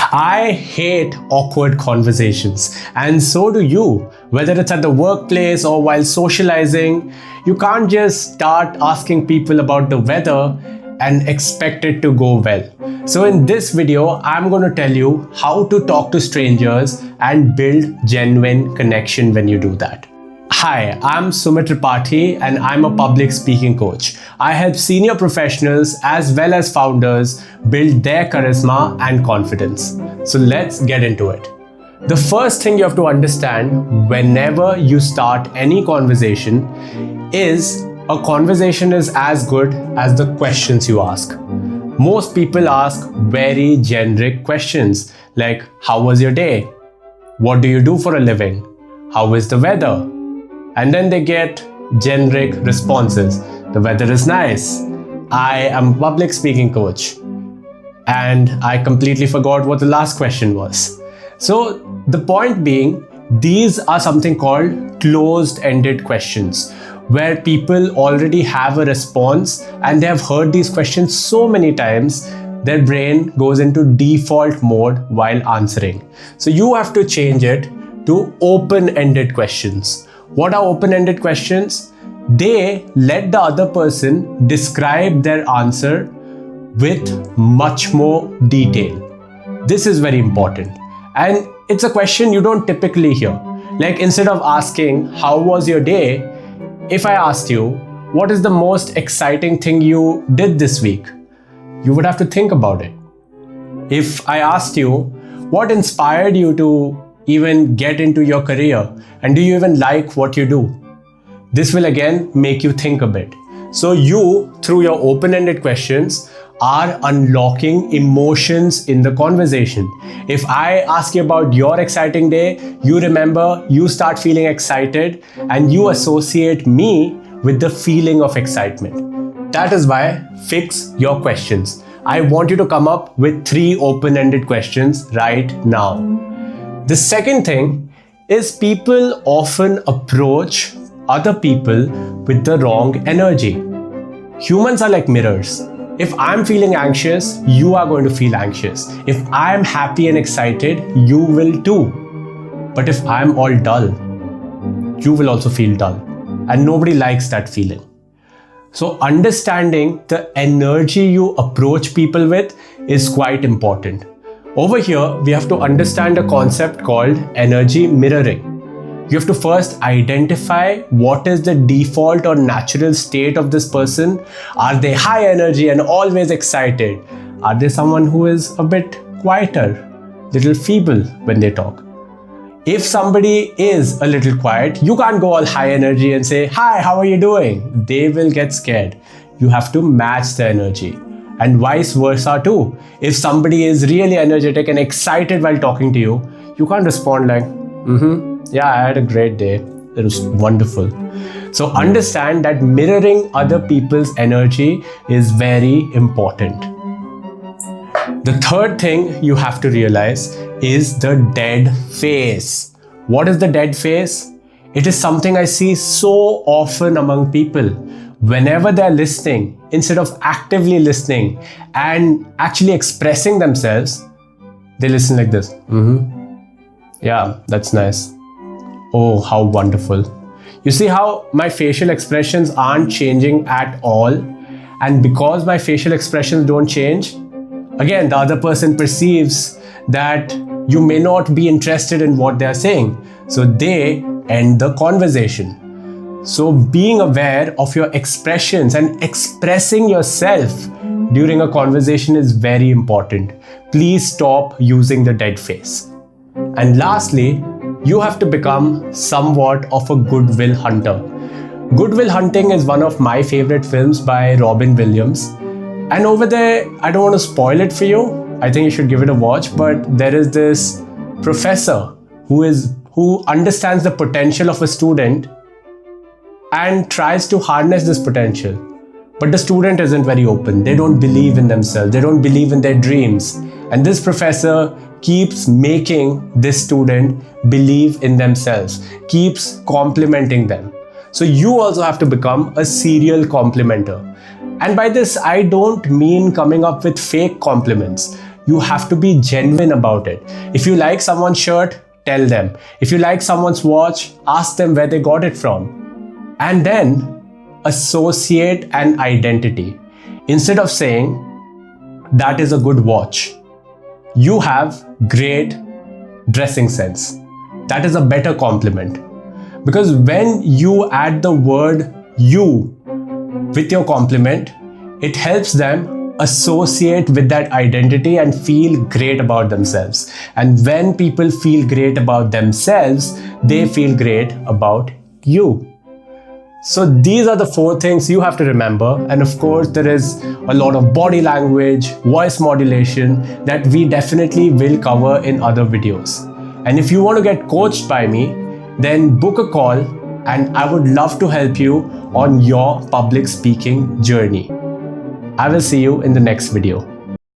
I hate awkward conversations, and so do you. Whether it's at the workplace or while socializing, you can't just start asking people about the weather and expect it to go well. So in this video, I'm going to tell you how to talk to strangers and build genuine connection when you do that. Hi, I'm Sumit Tripathi and I'm a public speaking coach. I help senior professionals as well as founders build their charisma and confidence. So let's get into it. The first thing you have to understand whenever you start any conversation is a conversation is as good as the questions you ask. Most people ask very generic questions like, how was your day? What do you do for a living? How is the weather? And then they get generic responses. The weather is nice. I am a public speaking coach. And I completely forgot what the last question was. So the point being, these are something called closed-ended questions, where people already have a response and they have heard these questions so many times, their brain goes into default mode while answering. So you have to change it to open-ended questions. What are open-ended questions? They let the other person describe their answer with much more detail. This is very important. And it's a question you don't typically hear. Like instead of asking, how was your day? If I asked you, what is the most exciting thing you did this week? You would have to think about it. If I asked you, what inspired you to even get into your career? And do you even like what you do? This will again make you think a bit. So you, through your open-ended questions, are unlocking emotions in the conversation. If I ask you about your exciting day, you remember, you start feeling excited, and you associate me with the feeling of excitement. That is why fix your questions. I want you to come up with 3 open-ended questions right now. The second thing is people often approach other people with the wrong energy. Humans are like mirrors. If I'm feeling anxious, you are going to feel anxious. If I'm happy and excited, you will too. But if I'm all dull, you will also feel dull. And nobody likes that feeling. So understanding the energy you approach people with is quite important. Over here, we have to understand a concept called energy mirroring. You have to first identify what is the default or natural state of this person. Are they high energy and always excited? Are they someone who is a bit quieter, little feeble when they talk? If somebody is a little quiet, you can't go all high energy and say, hi, how are you doing? They will get scared. You have to match the energy. And vice versa too. If somebody is really energetic and excited while talking to you, you can't respond like, yeah, I had a great day. It was wonderful. So understand that mirroring other people's energy is very important. The third thing you have to realize is the dead face. What is the dead face? It is something I see so often among people. Whenever they're listening, instead of actively listening and actually expressing themselves, they listen like this. Yeah, that's nice. Oh, how wonderful. You see how my facial expressions aren't changing at all? And because my facial expressions don't change, again, the other person perceives that you may not be interested in what they're saying. So they end the conversation. So being aware of your expressions and expressing yourself during a conversation is very important. Please stop using the dead face. And lastly, you have to become somewhat of a goodwill hunter. Goodwill Hunting is one of my favorite films by Robin Williams. And over there, I don't want to spoil it for you. I think you should give it a watch. But there is this professor who understands the potential of a student and tries to harness this potential. But the student isn't very open. They don't believe in themselves. They don't believe in their dreams. And this professor keeps making this student believe in themselves, keeps complimenting them. So you also have to become a serial complimenter. And by this, I don't mean coming up with fake compliments. you have to be genuine about it. If you like someone's shirt, tell them. If you like someone's watch, ask them where they got it from. And then associate an identity. Instead of saying, that is a good watch, you have great dressing sense. That is a better compliment. Because when you add the word you with your compliment, it helps them associate with that identity and feel great about themselves. And when people feel great about themselves, they feel great about you. So these are the 4 things you have to remember. And of course, there is a lot of body language, voice modulation that we definitely will cover in other videos. And if you want to get coached by me, then book a call and I would love to help you on your public speaking journey. I will see you in the next video.